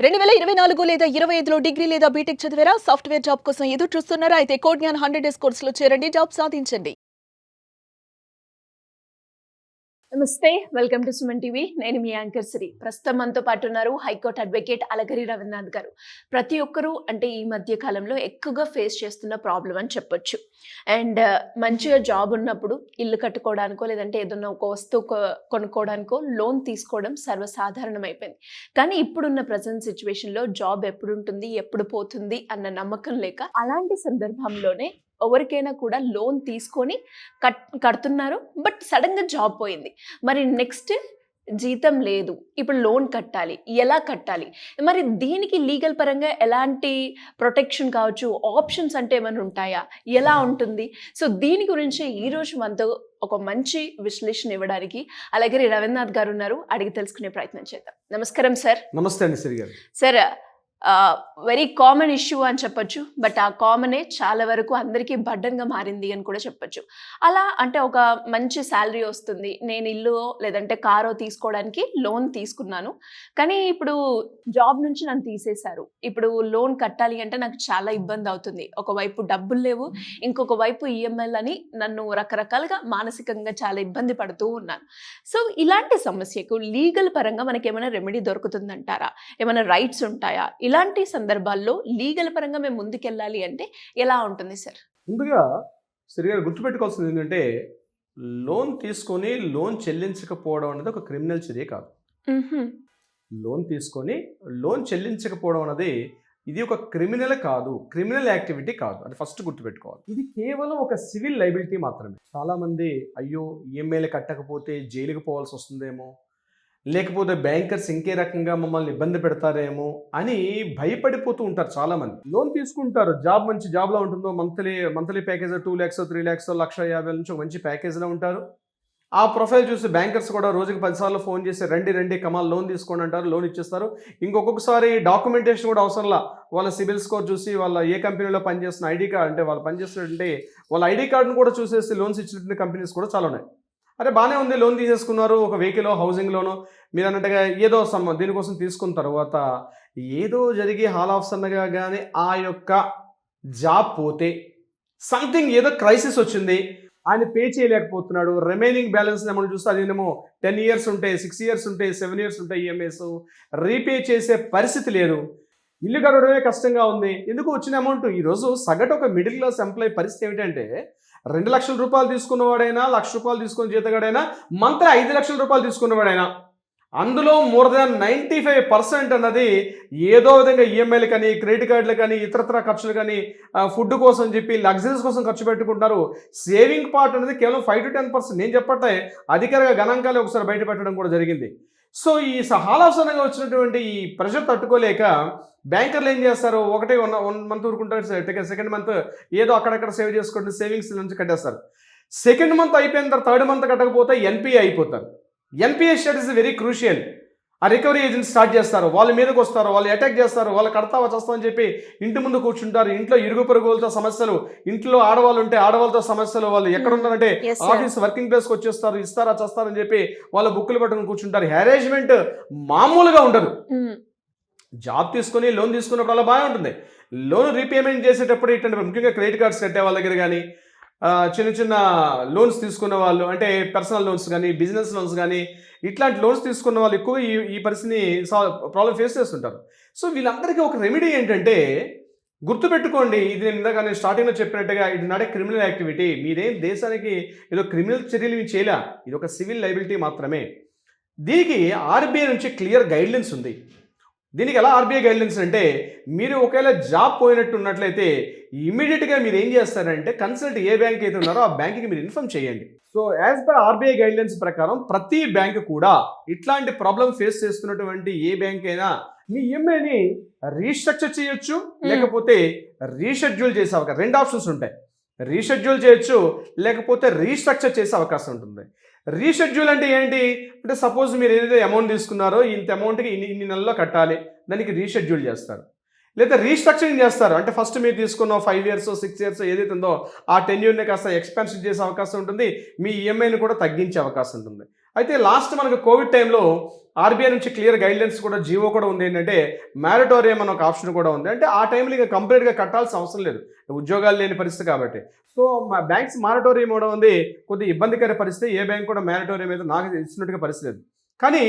2024 లేదా 25లో డిగ్రీ లేదా బీటెక్ చదివారా? సాఫ్ట్‌వేర్ జాబ్ కోసం ఎదురు చూస్తున్నారా? అయితే కోడ్ జ్ఞాన్ 100 డేస్ కోర్సులో చేరండి. జాబ్ సాధించండి. నమస్తే, వెల్కమ్ టు సుమన్ టీవీ. నేను మీ యాంకర్ శ్రీ. ప్రస్తుతం మనతో పాటు ఉన్నారు హైకోర్టు అడ్వకేట్ అలగిరి రవీంద్రనాథ్ గారు. ప్రతి ఒక్కరూ అంటే ఈ మధ్య కాలంలో ఎక్కువగా ఫేస్ చేస్తున్న ప్రాబ్లం అని చెప్పొచ్చు. అండ్ మంచిగా జాబ్ ఉన్నప్పుడు ఇల్లు కట్టుకోవడానికో లేదంటే ఏదన్నా ఒక వస్తువు కొనుక్కోవడానికో లోన్ తీసుకోవడం సర్వసాధారణం అయిపోయింది. కానీ ఇప్పుడున్న ప్రజెంట్ సిచ్యువేషన్లో జాబ్ ఎప్పుడు ఉంటుంది, ఎప్పుడు పోతుంది అన్న నమ్మకం లేక అలాంటి సందర్భంలోనే ఎవరికైనా కూడా లోన్ తీసుకొని కడుతున్నారు. బట్ సడన్గా జాబ్ పోయింది. మరి నెక్స్ట్ జీతం లేదు, ఇప్పుడు లోన్ కట్టాలి, ఎలా కట్టాలి? మరి దీనికి లీగల్ పరంగా ఎలాంటి ప్రొటెక్షన్ కావచ్చు, ఆప్షన్స్ అంటే ఏమైనా ఉంటాయా, ఎలా ఉంటుంది? సో దీని గురించి ఈరోజు మనతో ఒక మంచి విశ్లేషణ ఇవ్వడానికి అలాగే రవీంద్రనాథ్ గారు ఉన్నారు. అడిగి తెలుసుకునే ప్రయత్నం చేద్దాం. నమస్కారం సార్. నమస్తే అండి శ్రీ గారు. సార్, వెరీ కామన్ ఇష్యూ అని చెప్పొచ్చు. బట్ ఆ కామనే చాలా వరకు అందరికీ బర్డన్గా మారింది అని కూడా చెప్పొచ్చు. అలా అంటే ఒక మంచి శాలరీ వస్తుంది, నేను ఇల్లు లేదంటే కారో తీసుకోవడానికి లోన్ తీసుకున్నాను, కానీ ఇప్పుడు జాబ్ నుంచి నన్ను తీసేశారు. ఇప్పుడు లోన్ కట్టాలి అంటే నాకు చాలా ఇబ్బంది అవుతుంది. ఒకవైపు డబ్బులు లేవు, ఇంకొక వైపు ఈఎంఐలు అని నన్ను రకరకాలుగా మానసికంగా చాలా ఇబ్బంది పడుతూ ఉన్నాను. సో ఇలాంటి సమస్యకు లీగల్ పరంగా మనకి ఏమైనా రెమెడీ దొరుకుతుందంటారా? ఏమైనా రైట్స్ ఉంటాయా? ఇలాంటి సందర్భాల్లో లీగల్ పరంగా మేము ముందుకెళ్ళాలి అంటే ఎలా ఉంటుంది సార్? ముందుగా శ్రీ గారు గుర్తుపెట్టుకోవాల్సింది ఏంటంటే, లోన్ తీసుకొని లోన్ చెల్లించకపోవడం అనేది ఒక క్రిమినల్ చర్య కాదు. లోన్ తీసుకొని లోన్ చెల్లించకపోవడం అనేది ఇది ఒక క్రిమినల్ కాదు, క్రిమినల్ యాక్టివిటీ కాదు. అది ఫస్ట్ గుర్తుపెట్టుకోవాలి. ఇది కేవలం ఒక సివిల్ లైబిలిటీ మాత్రమే. చాలామంది అయ్యో ఈఎంఐలు కట్టకపోతే జైలుకి పోవాల్సి వస్తుందేమో, లేకపోతే బ్యాంకర్స్ ఇంకే రకంగా మమ్మల్ని ఇబ్బంది పెడతారేమో అని భయపడిపోతూ ఉంటారు చాలామంది. లోన్ తీసుకుంటారు, మంచి జాబ్లో ఉంటుందో, మంత్లీ ప్యాకేజ్ 2 lakhs 3 lakhs 1,50,000 నుంచి మంచి ప్యాకేజ్లో ఉంటారు. ఆ ప్రొఫైల్ చూసి బ్యాంకర్స్ కూడా రోజుకి 10 సార్లు ఫోన్ చేసి రండి కమాల్ లోన్ తీసుకోండి అంటారు, లోన్ ఇచ్చేస్తారు. ఇంకొకసారి డాక్యుమెంటేషన్ కూడా అవసరంలా, వాళ్ళ సిబిల్ స్కోర్ చూసి వాళ్ళ ఏ కంపెనీలో పనిచేస్తున్న ఐడి కార్డ్ అంటే వాళ్ళు పనిచేస్తున్నట్టే వాళ్ళ ఐడి కార్డును కూడా చూసేసి లోన్స్ ఇచ్చినటువంటి కంపెనీస్ కూడా చాలా ఉన్నాయి. అరే బాగానే ఉంది, లోన్ తీసేసుకున్నారు, ఒక వెహికల్ హౌసింగ్ లోను మీరు అన్నట్టుగా ఏదో దీనికోసం తీసుకున్న తర్వాత ఏదో జరిగి హాల్ ఆఫ్ సన్నగా కానీ ఆ యొక్క జాబ్ పోతే సంథింగ్ ఏదో క్రైసిస్ వచ్చింది, ఆయన పే చేయలేకపోతున్నాడు, రిమైనింగ్ బ్యాలెన్స్ అమౌంట్ చూస్తే అదేమో 10 years ఉంటాయి, 6 years ఉంటాయి, 7 years ఉంటాయి ఈఎంఐస్, రీపే చేసే పరిస్థితి లేదు, ఇల్లు కట్టడమే కష్టంగా ఉంది. ఎందుకు వచ్చిన అమౌంట్ ఈరోజు సగటు ఒక మిడిల్ క్లాస్ ఎంప్లాయీ పరిస్థితి ఏమిటంటే 2 లక్షల రూపాయలు తీసుకున్నవాడైనా, 1 లక్ష రూపాయలు తీసుకున్న జీతగాడైనా, మంత్లీ 5 లక్షల రూపాయలు తీసుకున్నవాడైనా, అందులో మోర్ దాన్ 95% అన్నది ఏదో విధంగా ఈఎంఐలు కానీ, క్రెడిట్ కార్డులు కానీ, ఇతరత్ర ఖర్చులు కానీ, ఫుడ్ కోసం చెప్పి లగ్జరీస్ కోసం ఖర్చు పెట్టుకుంటున్నారు. సేవింగ్ పార్ట్ అనేది కేవలం 5 to 10%. నేను చెప్పట్టే అధికారిక గణాంకాలు ఒకసారి బయట పెట్టడం కూడా జరిగింది. సో ఈ హాలాసనంగా వచ్చినటువంటి ఈ ప్రెషర్ తట్టుకోలేక బ్యాంకర్లు ఏం చేస్తారు, ఒకటే 1 month ఊరుకుంటారు, సెకండ్ మంత్ ఏదో అక్కడక్కడ సేవ్ చేసుకుంటే సేవింగ్స్ నుంచి కట్టేస్తారు. సెకండ్ మంత్ అయిపోయిన తర్వాత థర్డ్ మంత్ కట్టకపోతే ఎన్పిఏ అయిపోతారు. NPA state is very crucial. ఆ రికవరీ ఏజెంట్స్ స్టార్ట్ చేస్తారు, వాళ్ళ మీదకి వస్తారు, వాళ్ళు అటాక్ చేస్తారు, వాళ్ళు కడతావా చేస్తామని చెప్పి ఇంటి ముందు కూర్చుంటారు. ఇంట్లో ఇరుగు పొరుగులతో సమస్యలు, ఇంట్లో ఆడవాళ్ళు ఉంటే ఆడవాళ్ళతో సమస్యలు, వాళ్ళు ఎక్కడ ఉన్నారంటే ఆఫీస్ వర్కింగ్ ప్లేస్కి వచ్చేస్తారు, ఇస్తారా చేస్తారని చెప్పి వాళ్ళ బుక్కులు పట్టుకుని కూర్చుంటారు. హ్యారేజ్మెంట్ మామూలుగా ఉండదు. జాబ్ తీసుకొని లోన్ తీసుకున్నప్పుడు అలా బాగా ఉంటుంది. లోన్ రీపేమెంట్ చేసేటప్పుడు ఏంటంటే ముఖ్యంగా క్రెడిట్ కార్డ్స్ కట్టే వాళ్ళ దగ్గర కానీ, చిన్న లోన్స్ తీసుకున్న వాళ్ళు అంటే పర్సనల్ లోన్స్ కానీ, బిజినెస్ లోన్స్ కానీ, ఇట్లాంటి లోన్స్ తీసుకున్న వాళ్ళు ఎక్కువ ఈ పరిస్థితిని ప్రాబ్లం ఫేస్ చేస్తుంటారు. సో వీళ్ళందరికీ ఒక రెమెడీ ఏంటంటే గుర్తుపెట్టుకోండి, ఇది నేను స్టార్టింగ్లో చెప్పినట్టుగా ఇది నాట్ ఏ క్రిమినల్ యాక్టివిటీ. మీరేం దేశానికి ఏదో క్రిమినల్ చర్యలు మీరు చేయలే, ఇది ఒక సివిల్ లైబిలిటీ మాత్రమే. దీనికి ఆర్బీఐ నుంచి క్లియర్ గైడ్లైన్స్ ఉంది. దీనికి ఎలా ఆర్బీఐ గైడ్లైన్స్ అంటే, మీరు ఒకవేళ జాబ్ పోయినట్టు ఉన్నట్లయితే ఇమీడియట్గా మీరు ఏం చేస్తారంటే కన్సల్ట్ ఏ బ్యాంక్ అయితే ఉన్నారో ఆ బ్యాంక్కి మీరు ఇన్ఫార్మ్ చేయండి. So as per RBI guidelines ప్రకారం ప్రతి బ్యాంకు కూడా ఇట్లాంటి ప్రాబ్లం ఫేస్ చేస్తున్నటువంటి ఏ బ్యాంక్ అయినా మీ ఈఎంఐని రీస్ట్రక్చర్ చేయొచ్చు, లేకపోతే రీషెడ్యూల్ చేసే అవకాశం, 2 options ఉంటాయి. రీషెడ్యూల్ చేయొచ్చు, లేకపోతే రీస్ట్రక్చర్ చేసే అవకాశం ఉంటుంది. రీషెడ్యూల్ అంటే ఏంటి అంటే, సపోజ్ మీరు ఏదైతే అమౌంట్ తీసుకున్నారో ఇంత అమౌంట్కి ఇన్ని నెలల్లో కట్టాలి, దానికి రీషెడ్యూల్ చేస్తారు. లేదా రీస్ట్రక్చరింగ్ చేస్తారు, అంటే ఫస్ట్ మీరు తీసుకున్న 5 years 6 years ఏదైతే ఉందో ఆ టెన్యూర్ని కాస్త ఎక్స్పెన్షన్ చేసే అవకాశం ఉంటుంది, మీ ఈఎంఐని కూడా తగ్గించే అవకాశం ఉంటుంది. అయితే లాస్ట్ మనకు కోవిడ్ టైంలో ఆర్బీఐ నుంచి క్లియర్ గైడ్లైన్స్ కూడా జీవో కూడా ఉంది ఏంటంటే మ్యారటోరియం అనే ఒక ఆప్షన్ కూడా ఉంది. అంటే ఆ టైంలో ఇక కంప్లీట్గా కట్టాల్సిన అవసరం లేదు, ఉద్యోగాలు లేని పరిస్థితి కాబట్టి. సో బ్యాంక్స్ మ్యారటోరియం ఇవ్వడం ఉంది కొద్దిగా ఇబ్బందికర పరిస్థితి. ఏ బ్యాంక్ కూడా మ్యారటోరియం అయితే నాకు ఇచ్చినట్టుగా పరిస్థితి లేదు. కానీ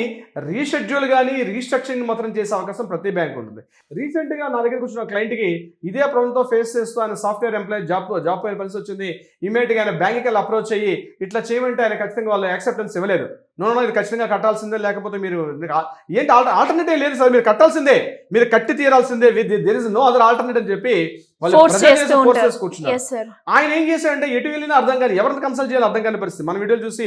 రీషెడ్యూల్ కానీ రీస్ట్రక్చరింగ్ మాత్రం చేసే అవకాశం ప్రతి బ్యాంక్ ఉంటుంది. రీసెంట్గా నా దగ్గరకు వచ్చిన క్లయింట్కి ఇదే ప్రాబ్లంతో ఫేస్ చేస్తూ ఆయన సాఫ్ట్వేర్ ఎంప్లాయీ జాబ్ పోయిన పరిస్థితి వచ్చింది. ఇమీడియట్గా ఆయన బ్యాంక్కి వెళ్ళి అప్రోచ్ అయ్యి ఇట్లా చేయమంటే ఆయన ఖచ్చితంగా వాళ్ళు యాక్సెప్టెన్స్ ఇవ్వలేదు. నో ఇది ఖచ్చితంగా కట్టాల్సిందే, లేకపోతే మీరు ఏంటి ఆల్టర్నేటివ్ లేదు సార్, మీరు కట్టాల్సిందే, మీరు కట్టి తీరాల్సిందే, there is no other alternative అని చెప్పి కూర్చున్నారు. ఆయన ఏం చేశాడంటే ఎటు వెళ్ళినా అర్థం కాదు, ఎవరిని కన్సల్ట్ చేయాలో అర్థం కాని పరిస్థితి. మన వీడియోలు చూసి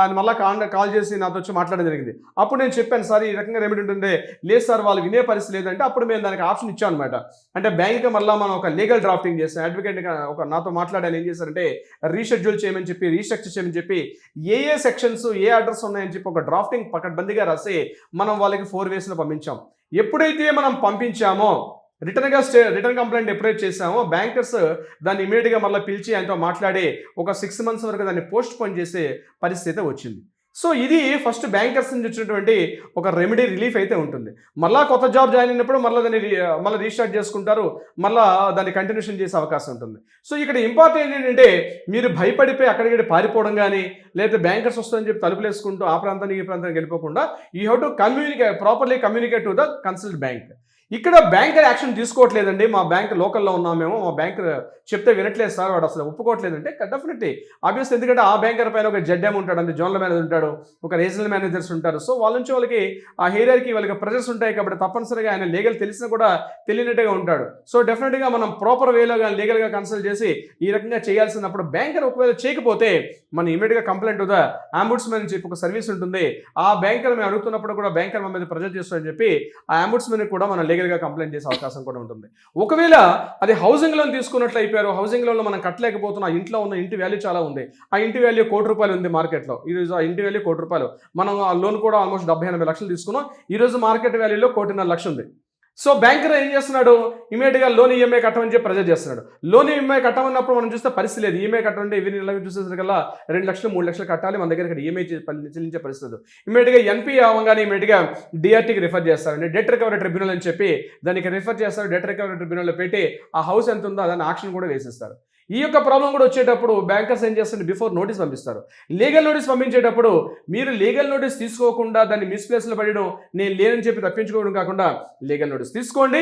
ఆయన మళ్ళీ కాల్ చేసి నాతో వచ్చి మాట్లాడడం జరిగింది. అప్పుడు నేను చెప్పాను సార్ ఈ రకంగా రెమెడీ ఉంటుంది. లేదు సార్ వాళ్ళు వినే పరిస్థితి లేదంటే అప్పుడు మేము దానికి ఆప్షన్ ఇచ్చాం అనమాట. అంటే బ్యాంక్కి మళ్ళీ మనం ఒక లీగల్ డ్రాఫ్టింగ్ చేస్తాం. అడ్వకేట్ ఒక నాతో మాట్లాడాను, ఏం చేశారంటే రీషెడ్యూల్ చేయమని చెప్పి రీస్ట్రక్చర్ చేయమని చెప్పి ఏ సెక్షన్స్ ఏ ఆర్డర్స్ ఉన్నాయని చెప్పి ఒక డ్రాఫ్టింగ్ పకడ్బందీగా రాసి మనం వాళ్ళకి 4 waysలో పంపించాం. ఎప్పుడైతే మనం పంపించామో రిటర్న్ కంప్లైంట్ ఎప్పుడైతే చేసామో బ్యాంకర్స్ దాన్ని ఇమీడియట్గా మళ్ళీ పిలిచి ఆయనతో మాట్లాడి ఒక 6 months వరకు దాన్ని పోస్ట్ పోన్ చేసే పరిస్థితి వచ్చింది. సో ఇది ఫస్ట్ బ్యాంకర్స్ నుంచి వచ్చినటువంటి ఒక రెమెడీ రిలీఫ్ అయితే ఉంటుంది. మళ్ళీ కొత్త జాబ్ జాయిన్ అయినప్పుడు మళ్ళీ రీస్టార్ట్ చేసుకుంటారు, మళ్ళీ దాన్ని కంటిన్యూషన్ చేసే అవకాశం ఉంటుంది. సో ఇక్కడ ఇంపార్టెంట్ ఏంటంటే మీరు భయపడిపోయి అక్కడికి పారిపోవడం కానీ లేదా బ్యాంకర్స్ వస్తుందని చెప్పి తలుపులు వేసుకుంటూ ఆ ప్రాంతానికి ఈ ప్రాంతానికి వెళ్ళిపోకుండా you have to properly communicate to the consult bank. ఇక్కడ బ్యాంకర్ యాక్షన్ తీసుకోవట్లేదండి, మా బ్యాంక్ లోకల్లో ఉన్నాం మేము, మా బ్యాంక్ చెప్తే వినట్లేదు సార్, వాడు అసలు ఒప్పుకోవట్లేదంటే డెఫినెట్లీ ఆబ్వియస్, ఎందుకంటే ఆ బ్యాంకర్ పైన ఒక జడ్ఎం ఉంటాడు, అంటే జోనల్ మేనేజర్ ఉంటాడు, ఒక రీజనల్ మేనేజర్స్ ఉంటారు. సో వాళ్ళ నుంచి వాళ్ళకి ఆ హెయిర్కి వాళ్ళకి ప్రెజర్స్ ఉంటాయి కాబట్టి తప్పనిసరిగా ఆయన లీగల్ తెలిసినా కూడా తెలియనట్టుగా ఉంటాడు. సో డెఫినెట్గా మనం ప్రాపర్ వేలో కానీ లీగల్గా కన్సల్ట్ చేసి ఈ రకంగా చేయాల్సినప్పుడు బ్యాంకర్ ఒకవేళ చేయకపోతే మనం ఇమీడియట్గా కంప్లైంట్ ద అంబుడ్స్మెన్ చెప్పి ఒక సర్వీస్ ఉంటుంది. ఆ బ్యాంకర్ మేము అడుగుతున్నప్పుడు కూడా బ్యాంకర్ మన మీద ప్రెజర్ చేస్తారని చెప్పి ఆ అంబుడ్స్మెన్ కూడా మనం లీగల్గా కంప్లైంట్ చేసే అవకాశం కూడా ఉంటుంది. ఒకవేళ అది హౌసింగ్ లోన్ తీసుకున్నట్లు అయిపోయారు, హౌసింగ్ లోన్లో మనం కట్టలేకపోతున్నా, ఇంట్లో ఉన్న ఇంటి వాల్యూ చాలా ఉంది, ఆ ఇంటి వాల్యూ ₹1,00,00,000 ఉంది మార్కెట్లో, ఈరోజు ఆ ఇంటి వాల్యూ ₹1,00,00,000, మనం ఆ లోన్ కూడా ఆల్మోస్ట్ 70-80 లక్షలు తీసుకున్నాం, ఈరోజు మార్కెట్ వాల్యూలో ₹1,50,00,000 ఉంది. సో బ్యాంకర్ ఏం చేస్తున్నాడు, ఇమీడియట్గా లోన్ ఈఎంఐ కట్టమని చెప్పి ప్రెజర్ చేస్తున్నాడు. లోన్ ఈఎంఐ కట్టమన్నప్పుడు మనం చూస్తే పరిస్థితి లేదు, ఈఎంఐ కట్టమంటే ఇవి చూసేసరికల్లా 2 లక్షలు 3 లక్షలు కట్టాలి, మన దగ్గర ఈఎంఐ చెల్లించే పరిస్థితి. ఇమీడియట్గా ఎన్పీ అవ్వగానే ఇమీడియట్గా డిఆర్టీకి రిఫర్ చేస్తారండి, డెట్ రికవరీ ట్రిబ్యునల్ అని చెప్పి దానికి రిఫర్ చేస్తారు. డెట్ రికవరీ ట్రిబ్యునల్లో పెట్టి ఆ హౌస్ ఎంత ఉందో దాన్ని ఆక్షన్ కూడా వేసేస్తారు. ఈ యొక్క ప్రాబ్లం కూడా వచ్చేటప్పుడు బ్యాంకర్స్ ఏం చేస్తారు, బిఫోర్ నోటీస్ పంపిస్తారు. లీగల్ నోటీస్ పంపించేటప్పుడు మీరు లీగల్ నోటీస్ తీసుకోకుండా దాన్ని మిస్ప్లేస్లో పడడం, నేను లేనని చెప్పి తప్పించుకోవడం కాకుండా లీగల్ నోటీస్ తీసుకోండి,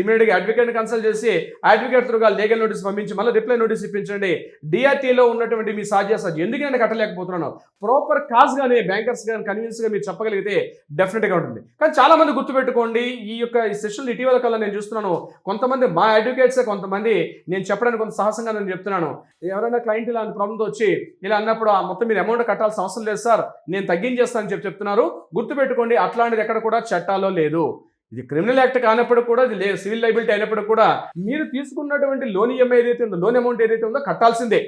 ఇమీడియట్గా అడ్వకేట్ని కన్సల్ట్ చేసి అడ్వకేట్ త్రూగా లీగల్ నోటీస్ పంపించి మళ్ళీ రిప్లై నోటీస్ ఇప్పించండి. డిఆర్టీలో ఉన్నటువంటి మీ సాధ్యాసాధ్యం ఎందుకంటే కట్టలేకపోతున్నాను ప్రాపర్ కాజ్ కానీ బ్యాంకర్స్ కానీ కన్విన్స్గా మీరు చెప్పగలిగితే డెఫినెట్గా ఉంటుంది. కానీ చాలా మంది గుర్తుపెట్టుకోండి, ఈ సెషన్లు ఇటీవల కల్లా నేను చూస్తున్నాను, కొంతమంది మా అడ్వకేట్సే కొంతమంది నేను చెప్పడానికి కొంత సాహసంగా నేను చెప్తున్నాను, ఎవరైనా క్లయింట్ ఇలాంటి ప్రాబ్లంతో వచ్చి ఇలా అన్నప్పుడు మొత్తం మీరు అమౌంట్ కట్టాల్సిన అవసరం లేదు సార్, నేను తగ్గించేస్తానని చెప్తున్నారు. గుర్తుపెట్టుకోండి, అట్లాంటిది ఎక్కడ కూడా చట్టాల్లో లేదు. ఇది క్రిమినల్ యాక్ట్ కానప్పుడు కూడా, ఇది సివిల్ లైబిలిటీ అయినప్పుడు కూడా మీరు తీసుకున్నటువంటి లోన్ ఈఎంఐ ఏదైతే ఉందో, లోన్ అమౌంట్ ఏదైతే ఉందో కట్టాల్సిందే,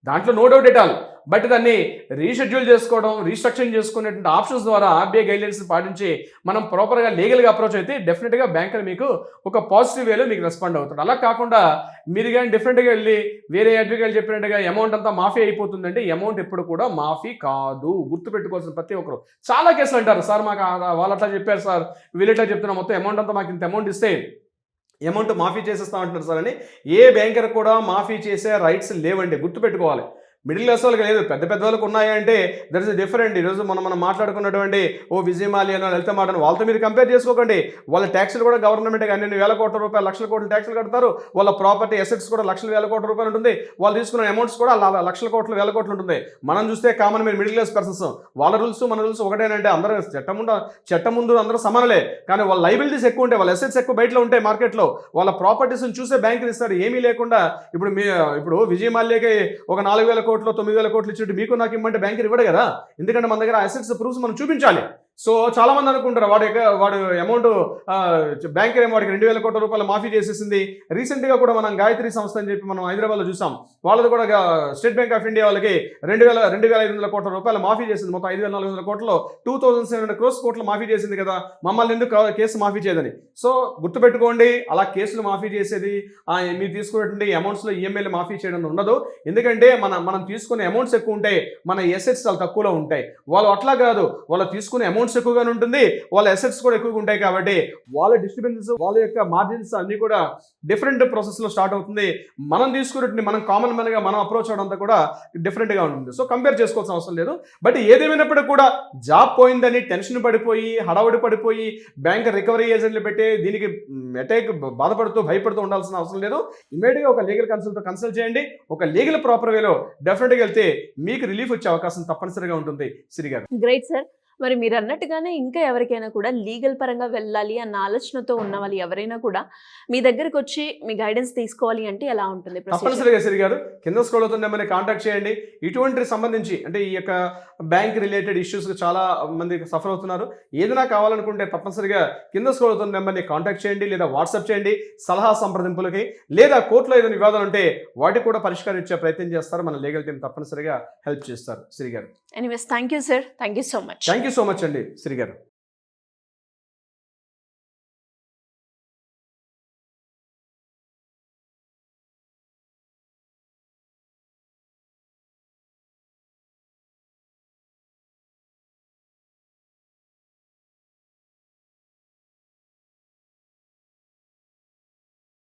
దాంట్లో no doubt at all. But దాన్ని రీషెడ్యూల్ చేసుకోవడం, రీస్ట్రక్చరింగ్ చేసుకునేటువంటి ఆప్షన్స్ ద్వారా ఆర్బీఐ గైడ్లైన్స్ పాటించి మనం ప్రాపర్గా లీగల్గా అప్రోచ్ అయితే డెఫినెట్గా బ్యాంకర్ మీకు ఒక పాజిటివ్ వేలో మీకు రెస్పాండ్ అవుతాడు. అలా కాకుండా మీరు కానీ డిఫరెంట్గా వెళ్ళి వేరే అడ్వకేట్ చెప్పినట్టుగా అమౌంట్ అంతా మాఫీ అయిపోతుందంటే అమౌంట్ ఎప్పుడు కూడా మాఫీ కాదు, గుర్తుపెట్టుకోవాల్సిన ప్రతి ఒక్కరు. చాలా కేసులు అంటారు, సార్ మాకు వాళ్ళు అట్లా చెప్పారు సార్, వీళ్ళు ఎట్లా చెప్తున్నారు, మొత్తం అమౌంట్ అంతా మాకు ఇంత అమౌంట్ ఇస్తే అమౌంట్ మాఫీ చేసేస్తామంటున్నారు సార్ అని. ఏ బ్యాంకర్ కూడా మాఫీ చేసే రైట్స్ లేవండి, గుర్తుపెట్టుకోవాలి. మిడిల్ క్లాస్ వాళ్ళకి లేదు, పెద్ద పెద్ద వాళ్ళకి ఉన్నాయంటే దట్ ఇస్ డిఫరెంట్. ఈరోజు మనం మాట్లాడుకున్నటువంటి విజయ్ మాల్యా లలిత మాటను వాళ్ళతో మీరు కంపేర్ చేసుకోకండి. వాళ్ళ ట్యాక్సులు కూడా గవర్నమెంట్ అన్ని వేల కోట్ల రూపాయలు, లక్షల కోట్ల ట్యాక్సులు కడతారు. వాళ్ళ ప్రాపర్టీ అసెట్స్ కూడా లక్షల వేల కోట్ల రూపాయలు ఉంటుంది. వాళ్ళు తీసుకున్న అమౌంట్స్ కూడా లక్షల కోట్ల వేల కోట్లు ఉంటుంది. మనం చూస్తే కామన్ మీరు మిడిల్ క్లాస్ పర్సన్స్, వాళ్ళ రూల్స్ మన రూల్స్ ఒకటేనంటే అందరూ చట్టం ముందు అందరూ సమానలే, కానీ వాళ్ళ లైబిలిటీస్ ఎక్కువ ఉంటాయి, వాళ్ళ అసెట్స్ ఎక్కువ బయటలో ఉంటాయి మార్కెట్లో. వాళ్ళ ప్రాపర్టీస్ని చూసే బ్యాంకులు ఇస్తారు, ఏమీ లేకుండా. ఇప్పుడు విజయ్ మాల్యాకి ఒక 4,000 కోట్లు 9,000 కోట్లు ఇచ్చినట్టు మీకు నాకు ఇమ్మంటే బ్యాంకర్ ఇవ్వడు కదా, ఎందుకంటే మన దగ్గర అసెట్స్ ప్రూఫ్స్ మనం చూపించాలి. సో చాలా మంది అనుకుంటారు వాడు అమౌంట్ బ్యాంక్ ఏమో వాడికి 2,000 కోట్ల రూపాయలు మాఫీ చేసేసింది. రీసెంట్ గా కూడా మనం గాయత్రి సంస్థ అని చెప్పి మనం హైదరాబాద్ లో చూసాం. వాళ్ళది కూడా స్టేట్ బ్యాంక్ ఆఫ్ ఇండియా వాళ్ళకి 2,500 కోట్ల రూపాయలు మాఫీ చేసింది. మొత్తం 5,400 కోట్లు 2,700 కోట్లు మాఫీ చేసింది కదా, మమ్మల్ని ఎందుకు కేసు మాఫీ చేయదని. సో గుర్తుపెట్టుకోండి, అలా కేసులు మాఫీ చేసేది మీరు తీసుకున్నటువంటి అమౌంట్స్ లో ఈఎంఐలు మాఫీ చేయడం ఉండదు. ఎందుకంటే మనం తీసుకునే అమౌంట్స్ ఎక్కువ ఉంటాయి, మన ఎసెట్స్ చాలా తక్కువలో ఉంటాయి. వాళ్ళు అట్లా కాదు, వాళ్ళు తీసుకునే అమౌంట్స్ ఎక్కువగానే ఉంటుంది, వాళ్ళ అసెట్స్ కూడా ఎక్కువగా ఉంటాయి. కాబట్టి వాళ్ళ డిస్టర్బెన్సెస్, వాళ్ళ యొక్క మార్జిన్స్ అన్ని కూడా డిఫరెంట్ ప్రాసెస్ లో స్టార్ట్ అవుతుంది. మనం తీసుకున్నట్టు మనం కామన్ మ్యాన్ గా మనం అప్రోచ్ అవడం అంతా కూడా డిఫరెంట్ గా ఉంటుంది. సో కంపేర్ చేసుకోవాల్సిన అవసరం లేదు. బట్ ఏదేమైనప్పటికీ కూడా జాబ్ పోయిందని టెన్షన్ పడిపోయి, హడావుడి పడిపోయి, బ్యాంక్ రికవరీ ఏజెంట్లు పెట్టి దీనికి అటాక్ బాధపడుతూ భయపడుతూ ఉండాల్సిన అవసరం లేదు. ఇమీడియట్ గా ఒక లీగల్ కన్సల్ట్ చేయండి. ఒక లీగల్ ప్రాపర్ వేలో డెఫినెట్ గా వెళ్తే మీకు రిలీఫ్ వచ్చే అవకాశం తప్పనిసరిగా ఉంటుంది. సిరి గారు, గ్రేట్ సార్. మరి మీరు అన్నట్టుగానే ఇంకా ఎవరికైనా కూడా లీగల్ పరంగా వెళ్ళాలి అన్న ఆలోచనతో ఉన్న వాళ్ళు ఎవరైనా కూడా మీ దగ్గరకు వచ్చి మీ గైడెన్స్ తీసుకోవాలి అంటే ఎలా ఉంటుంది procedure? తప్పనిసరిగా సిరి గారు, కింద స్క్రోల్ అవుతున్న నెంబర్ని కాంటాక్ట్ చేయండి. ఇటువంటి సంబంధించి అంటే ఈ యొక్క బ్యాంక్ రిలేటెడ్ ఇష్యూస్ చాలా మంది సఫర్ అవుతున్నారు. ఏదైనా కావాలనుకుంటే తప్పనిసరిగా కింద స్క్రోల్ అవుతున్న నెంబర్ని కాంటాక్ట్ చేయండి, లేదా వాట్సాప్ చేయండి సలహా సంప్రదింపులకి, లేదా కోర్టులో ఏదైనా వివాదాలు ఉంటే వాటికి కూడా పరిష్కారం ఇచ్చే ప్రయత్నం చేస్తారు. మన లీగల్ టీం తప్పనిసరిగా హెల్ప్ చేస్తారు. సిరి గారు, anyways thank you sir, thank you so much. Thank you so much అండి సిరి గారు.